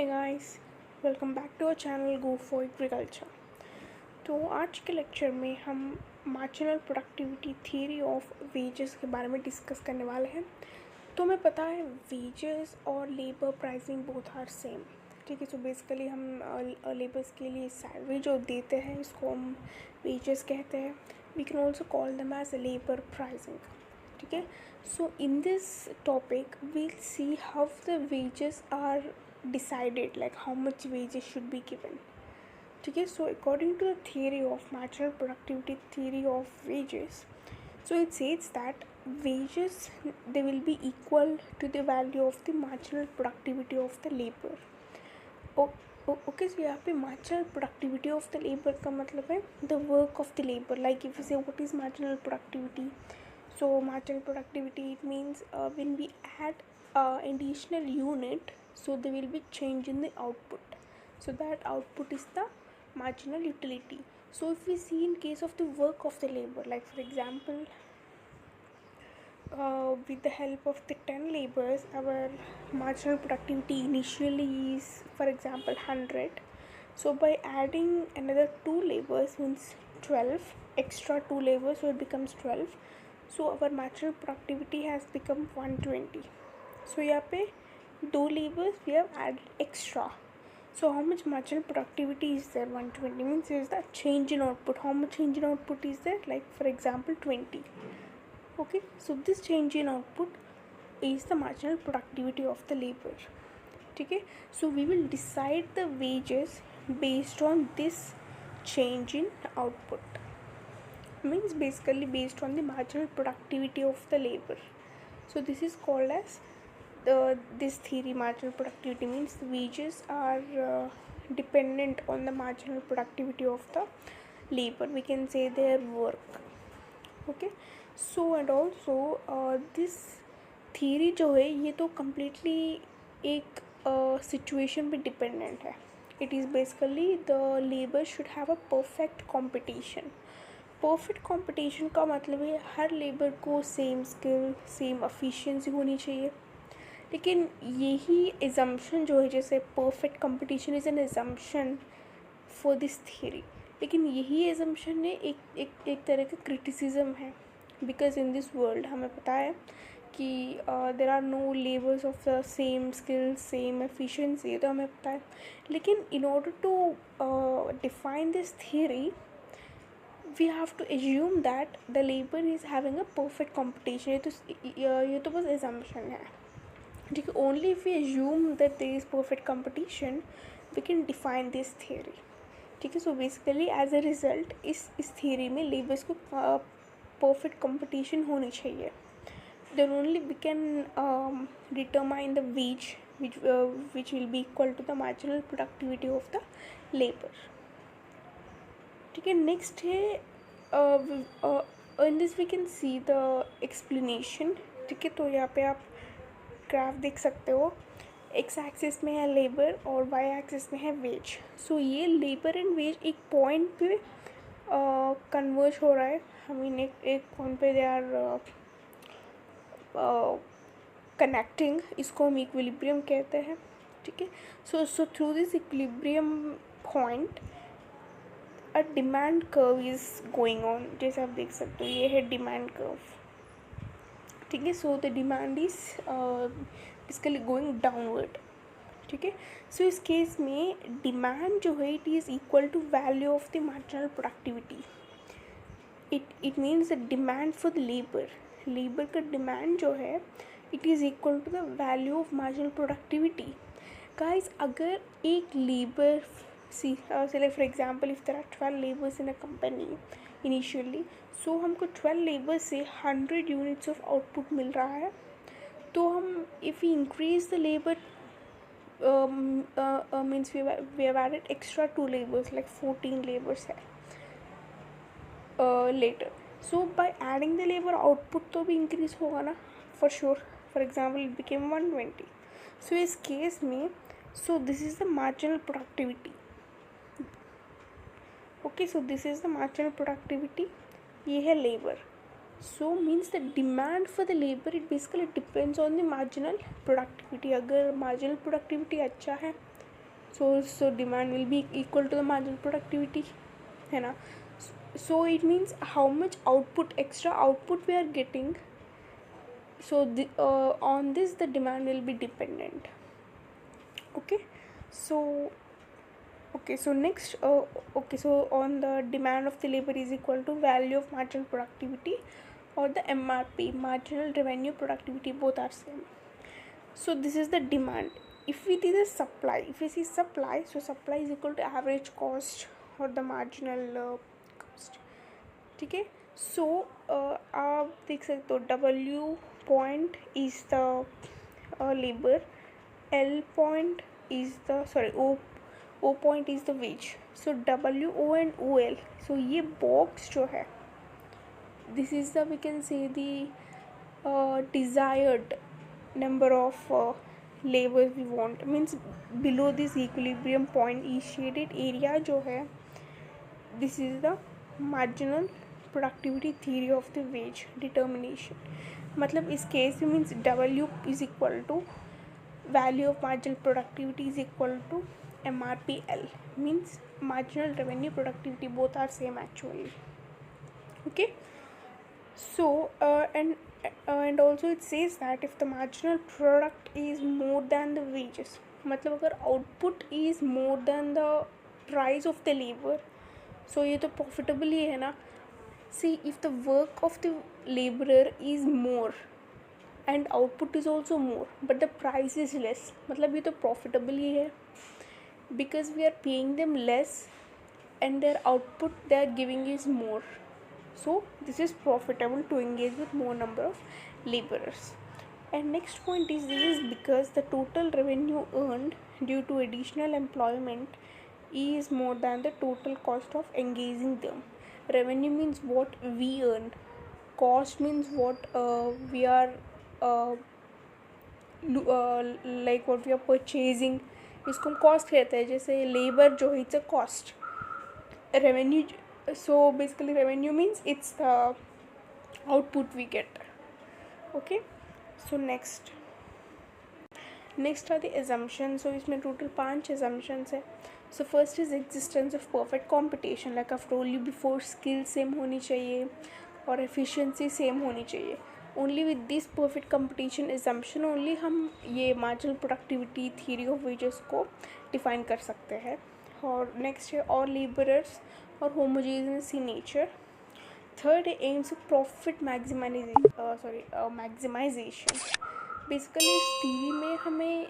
Hey guys, welcome back to our channel go for agriculture. तो आज के lecture में हम marginal productivity theory of wages के बारे में डिस्कस करने वाले हैं। तो हमें पता है वेजेस और labour pricing both are same. ठीक है, सो बेसिकली हम लेबर्स के लिए सैलरी जो देते हैं इसको हम वेजेस कहते हैं। We can also call them as labour pricing. ठीक है, so in this topic we'll see how the wages are decided, like how much wages should be given. ठीक है, so according to the theory of marginal productivity theory of wages, so it says that wages they will be equal to the value of the marginal productivity of the labor. Okay, so यहाँ पे marginal productivity of the labour का मतलब है the work of the labour. Like if you say what is marginal productivity, so marginal productivity, it means when we add additional unit, so there will be change in the output, so that output is the marginal utility. So if we see in case of the work of the labor, like for example with the help of the 10 laborers, our marginal productivity initially is for example 100. So by adding another 2 laborers means 12 extra 2 laborers, so it becomes 12. So our marginal productivity has become 120. So यहाँ पे 2 laborers we have added extra. So how much marginal productivity is there? 120 means is the change in output. How much change in output is there? Like for example 20. Okay, so this change in output is the marginal productivity of the labor. ठीक है, so we will decide the wages based on this change in output. Means basically based on the marginal productivity of the labor. So this is called as this theory. Marginal productivity means the wages are dependent on the marginal productivity of the labor. We can say their work. Okay, so and also this theory जो है ये तो completely एक situation पे dependent है. It is basically the labor should have a perfect competition. Perfect competition का मतलब है हर लेबर को सेम स्किल सेम एफिशिएंसी होनी चाहिए। लेकिन यही एजम्पशन जो है, जैसे perfect competition is an assumption for this theory, लेकिन यही एजम्पशन ने एक तरह का क्रिटिसिज्म है। बिकॉज इन दिस वर्ल्ड हमें पता है कि there are no labours of the same skill same efficiency, तो हमें पता है। लेकिन in order to define this theory we have to assume that the labor is having a perfect competition. ये तो बस assumption है। ठीक है, only if we assume that there is perfect competition we can define this theory. ठीक है, so basically as a result इस theory में labors को perfect competition होनी चाहिए, then only we can determine the wage which will be equal to the marginal productivity of the labor. ठीक है, next है in this we can see the explanation. ठीक है, तो यहाँ पे आप ग्राफ देख सकते हो, एक्स एक्सिस में है लेबर और वाई एक्सिस में है वेज। सो ये लेबर एंड वेज एक पॉइंट पे कन्वर्ज हो रहा है। आई मीन एक पॉइंट पे दे आर कनेक्टिंग, इसको हम इक्विलिब्रियम कहते हैं। ठीक है, so through this equilibrium point a demand curve is going on. जैसे आप देख सकते हो ये है डिमांड कर्व। ठीक है, so the demand is basically going downward. ठीक है, सो इस केस में डिमांड जो है it is equal to value of the marginal productivity. It means the demand for the labour का डिमांड जो है it is equal to the value of marginal productivity. Guys, अगर एक labour say like for example if there are 12 labors in a company initially, so हमको 12 labors से 100 units of output मिल रहा है। तो हम if we increase the labor means we have added extra 2 labors, like 14 labors है later. So by adding the labor output तो भी increase होगा ना, for sure. For example it became 120. So इस case में so this is the marginal productivity. Okay, so this is the marginal productivity. ये है labor. So means the demand for the labor it basically depends on the marginal productivity. अगर marginal productivity अच्छा है so demand will be equal to the marginal productivity, है ना. So it means how much extra output we are getting, so on this the demand will be dependent. Okay, so next, so on the demand of the labor is equal to value of marginal productivity or the MRP, marginal revenue productivity, both are same. So this is the demand. If we see the supply, so supply is equal to average cost or the marginal cost. ठीक है. सो आप देख सकते हो W point is the labor, L point is the O point is the wage. So WO and OL, so ये box जो है, this is the, we can say, the desired number of labor we want, means below this equilibrium point is shaded area जो है, this is the marginal productivity theory of the wage determination. मतलब इस case में means W is equal to value of marginal productivity is equal to MRPL, means marginal revenue productivity, both are same actually. Okay, so and also it says that if the marginal product is more than the wages, मतलब अगर output is more than the price of the labor, so ये तो profitable ही है ना. See, if the work of the laborer is more and output is also more but the price is less, मतलब ये तो profitable ही है, because we are paying them less and their output they are giving is more, so this is profitable to engage with more number of laborers. And next point is, this is because the total revenue earned due to additional employment is more than the total cost of engaging them. Revenue means what we earn, cost means what we are like what we are purchasing, इसको हम cost कहते हैं. जैसे labor जो है, it's a cost. Revenue, so basically revenue means it's the output we get. Okay, so next are the assumptions. So इसमें total 5 assumptions है. So first is existence of perfect competition, like I've told you before, skill same होनी चाहिए और efficiency same होनी चाहिए. Only with this perfect competition assumption only हम ये marginal productivity theory of wages को define कर सकते हैं. और next है all laborers और homogeneous in nature. Third है aims of profit maximization. Basically इस theory में हमें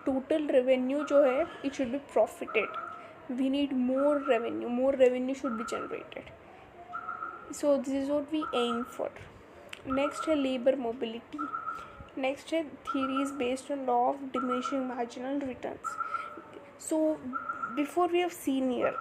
total revenue जो है, it should be profited. We need more revenue should be generated. So this is what we aim for. Next है labor mobility. Next है theory is based on law of diminishing marginal returns. So before we have seen here,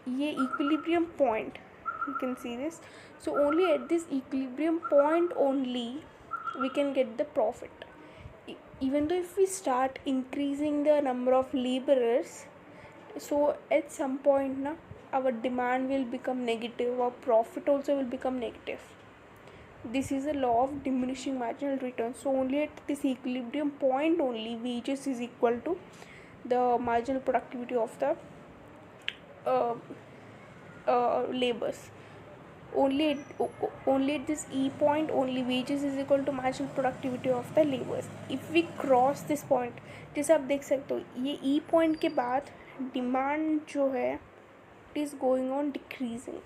ये equilibrium point, you can see this. So only at this equilibrium point only we can get the profit. Even though if we start increasing the number of laborers, so at some point na, our demand will become negative, our profit also will become negative. This is the law of diminishing marginal return. So only at this equilibrium point only wages is equal to the marginal productivity of the labors. Only at this E point only wages is equal to marginal productivity of the laborers. If we cross this point, जैसे आप देख सकते हो, ये E point के बाद demand जो है it is going on decreasing.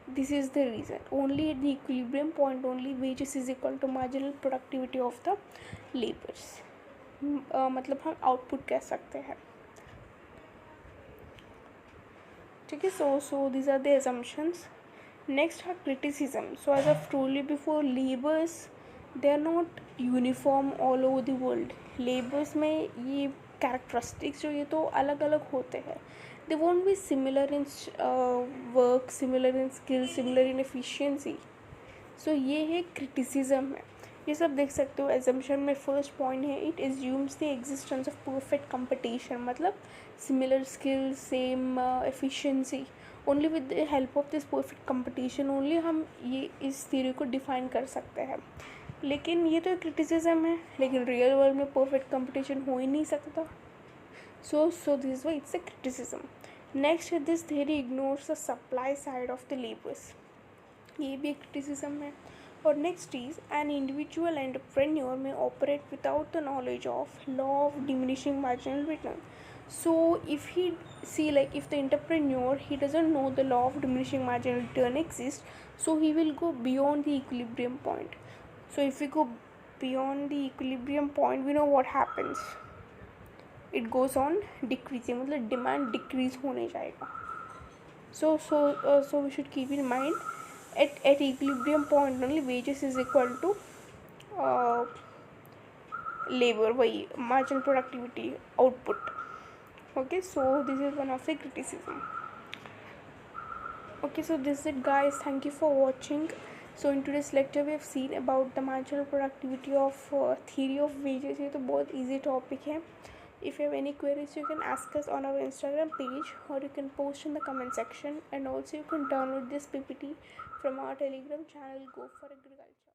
This is the reason. Only at the equilibrium point only wages is equal to marginal productivity of the laborers. मतलब हम output कह सकते हैं. ठीक है. So these are the assumptions. Next are criticism. So as I've told you before, labors they are not uniform all over the world. Labors में ये characteristics जो ये तो अलग अलग होते हैं. They won't be similar in work, similar in skill, similar in efficiency. So ये है criticism है. ये सब देख सकते हो. assumption में first point है, it assumes the existence of perfect competition, मतलब similar skill, same efficiency. Only with the help of this perfect competition only हम ये इस थ्योरी को डिफाइन कर सकते हैं. लेकिन ये तो क्रिटिसिज्म है, लेकिन रियल वर्ल्ड में परफेक्ट कंपटीशन हो ही नहीं सकता. So this is why it's a criticism. Next, this theory ignores the supply side of the labors. ये भी एक criticism है. और next is, an individual entrepreneur may operate without the knowledge of law of diminishing marginal return. So if he if the entrepreneur, he doesn't know the law of diminishing marginal return exists, so he will go beyond the equilibrium point. So if we go beyond the equilibrium point, we know what happens. It goes on decreasing, मतलब demand decrease होने जाएगा. So we should keep in mind, at equilibrium point only wages is equal to labor, वही marginal productivity output. Okay, so this is one of the criticism. Okay, so this is it, guys. Thank you for watching. So in today's lecture we have seen about the marginal productivity of theory of wages. ये तो बहुत easy topic है. If you have any queries, you can ask us on our Instagram page, or you can post in the comment section, and also you can download this PPT from our Telegram channel, Go for Agriculture.